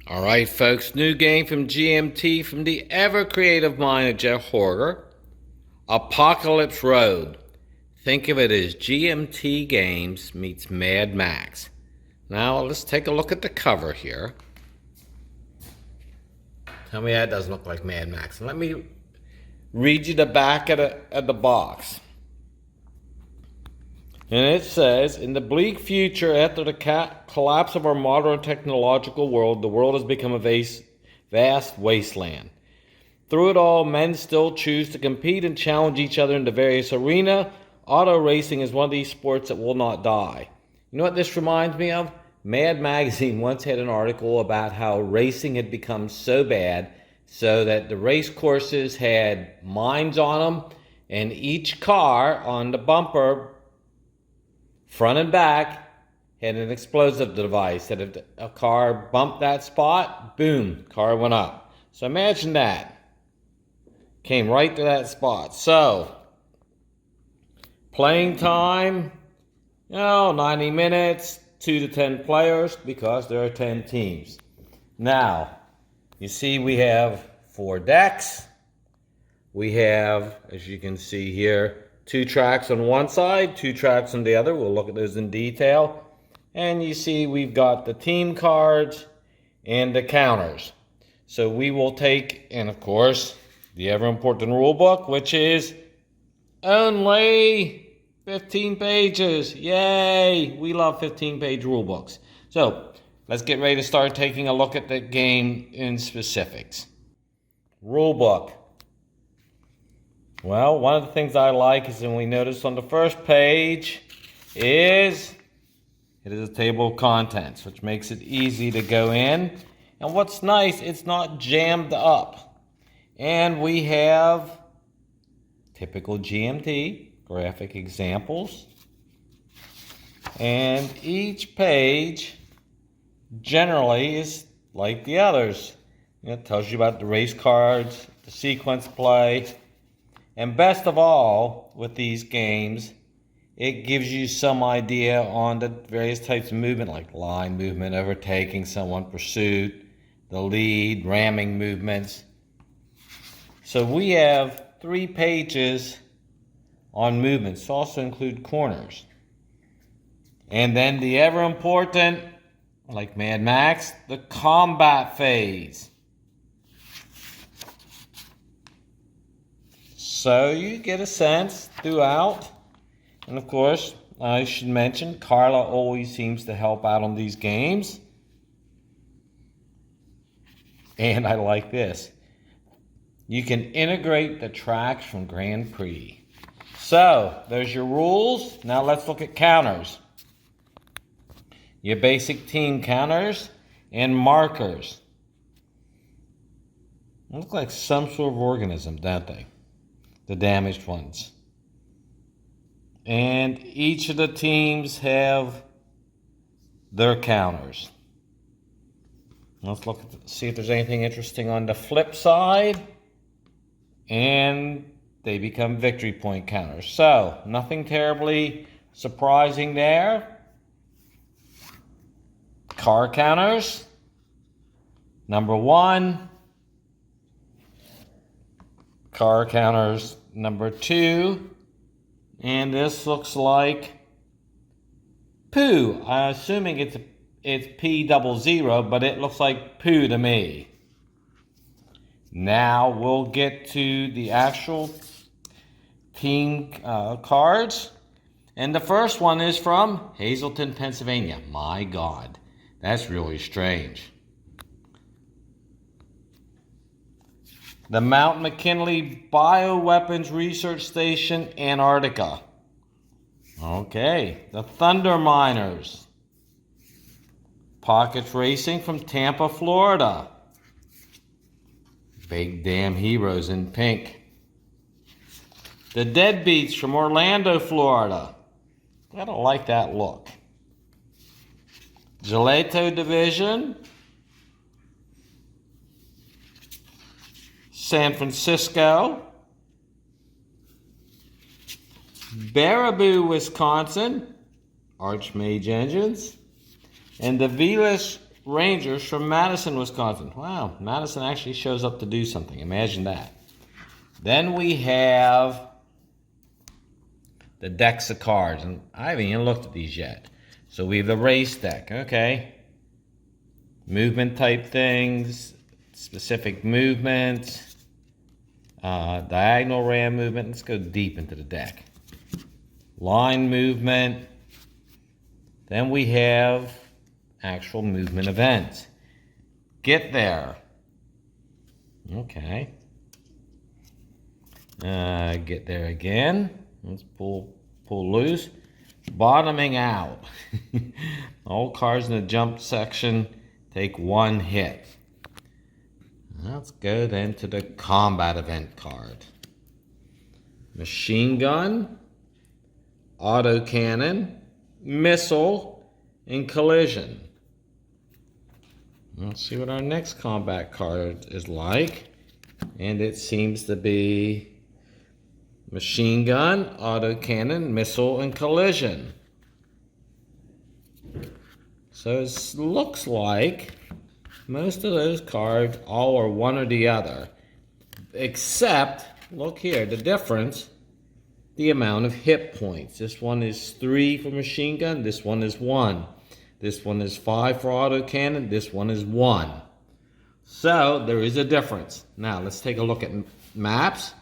All right, folks, new game from GMT from the ever-creative mind of Jeff Horger, Apocalypse Road. Think of it as GMT Games meets Mad Max. Now, let's take a look at the cover here. Tell me that doesn't look like Mad Max. And let me read you the back of the box. And it says, in the bleak future after the collapse of our modern technological world, the world has become a vast wasteland. Through it all, men still choose to compete and challenge each other in the various arenas. Auto racing is one of these sports that will not die. You know what this reminds me of? Mad Magazine once had an article about how racing had become so bad so that the race courses had mines on them, and each car on the bumper, front and back, had an explosive device that if a car bumped that spot, boom, car went up. So imagine that. Came right to that spot. So, playing time, 90 minutes, 2 to 10 players, because there are 10 teams. Now, you see we have 4 decks. We have, as you can see here, 2 tracks on one side, 2 tracks on the other. We'll look at those in detail. And you see we've got the team cards and the counters. So we will take, and of course, the ever-important rule book, which is only 15 pages. Yay! We love 15-page rule books. So let's get ready to start taking a look at the game in specifics. Rule book. Well, one of the things I like is when we notice on the first page it is a table of contents, which makes it easy to go in. And what's nice, it's not jammed up. And we have typical GMT graphic examples. And each page generally is like the others. It tells you about the race cards, the sequence play. And best of all, with these games, it gives you some idea on the various types of movement, like line movement, overtaking someone, pursuit, the lead, ramming movements. So we have 3 pages on movements. Also include corners. And then the ever important, like Mad Max, the combat phase. So you get a sense throughout. And of course, I should mention, Carla always seems to help out on these games. And I like this. You can integrate the tracks from Grand Prix. So, there's your rules. Now let's look at counters. Your basic team counters and markers. They look like some sort of organism, don't they? The damaged ones. And each of the teams have their counters. Let's look at see if there's anything interesting on the flip side. And they become victory point counters. So, nothing terribly surprising there. Car counters. Number 1. Car counters number 2, and this looks like poo. I'm assuming it's P00, but it looks like poo to me. Now we'll get to the actual team cards, and the first one is from Hazleton, Pennsylvania. My God, that's really strange. The Mount McKinley Bioweapons Research Station, Antarctica. Okay, the Thunder Miners. Pockets Racing from Tampa, Florida. Big damn heroes in pink. The Deadbeats from Orlando, Florida. I don't like that look. Gelato Division. San Francisco, Baraboo, Wisconsin, Archmage Engines, and the Velas Rangers from Madison, Wisconsin. Wow, Madison actually shows up to do something. Imagine that. Then we have the decks of cards, and I haven't even looked at these yet. So we have the race deck, okay. Movement type things, specific movements, diagonal ram movement. Let's go deep into the deck. Line movement. Then we have actual movement events. Get there. Okay. Get there again. Let's pull loose. Bottoming out. All cards in the jump section take one hit. Let's go then to the combat event card. Machine gun, autocannon, missile, and collision. Let's see what our next combat card is like. And it seems to be machine gun, autocannon, missile, and collision. So it looks like most of those cards all are one or the other. Except, look here, the difference, the amount of hit points. This one is 3 for machine gun, this one is 1. This one is 5 for autocannon, this one is 1. So there is a difference. Now let's take a look at maps.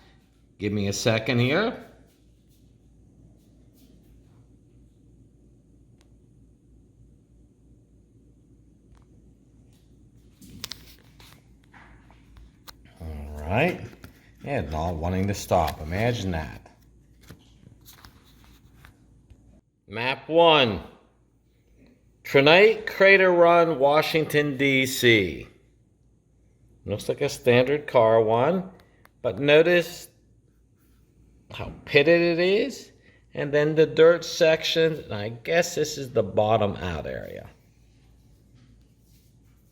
Give me a second here. All right. Yeah, not wanting to stop. Imagine that. Map 1. Trinite Crater Run, Washington, D.C. Looks like a standard car one, but notice how pitted it is, and then the dirt section, and I guess this is the bottom out area.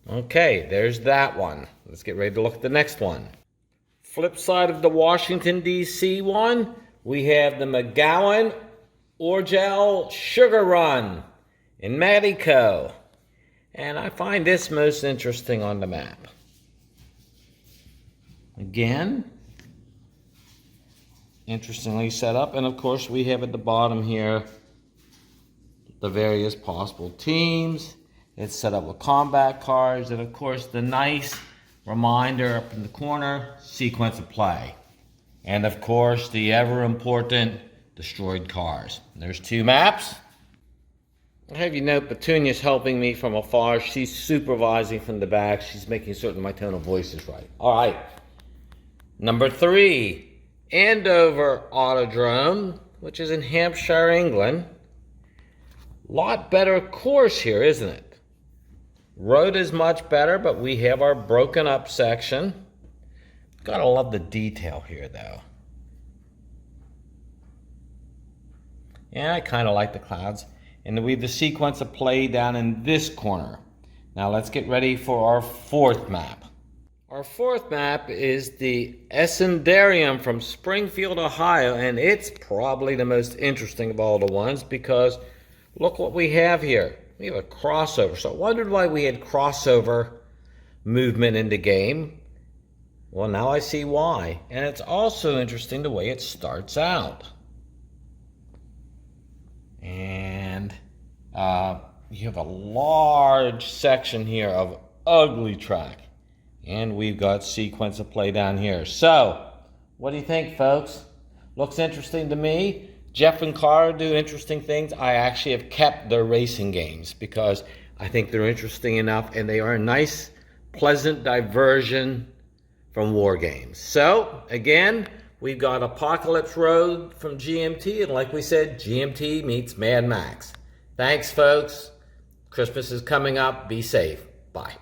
Okay, there's that one. Let's get ready to look at the next one. Flip side of the Washington, D.C. one, we have the McGowan Orgel Sugar Run in Madico. And I find this most interesting on the map. Again, interestingly set up, and of course we have at the bottom here the various possible teams. It's set up with combat cards, and of course the nice reminder up in the corner, sequence of play, and of course the ever important destroyed cars. There's 2 maps. I have you note Petunia's helping me from afar. She's supervising from the back. She's making certain my tone of voice is right. All right. Number 3, Andover Autodrome, which is in Hampshire, England. Lot better course here, isn't it? Road is much better, but we have our broken up section. Gotta love the detail here, though. Yeah, I kind of like the clouds. And we have the sequence of play down in this corner. Now let's get ready for our 4th map. Our 4th map is the Essendarium from Springfield, Ohio, and it's probably the most interesting of all the ones because look what we have here. We have a crossover. So I wondered why we had crossover movement in the game. Well, now I see why. And it's also interesting the way it starts out. And you have a large section here of ugly track. And we've got sequence of play down here. So, what do you think, folks? Looks interesting to me. Jeff and Cara do interesting things. I actually have kept their racing games because I think they're interesting enough and they are a nice, pleasant diversion from war games. So, again, we've got Apocalypse Road from GMT, and like we said, GMT meets Mad Max. Thanks, folks. Christmas is coming up. Be safe. Bye.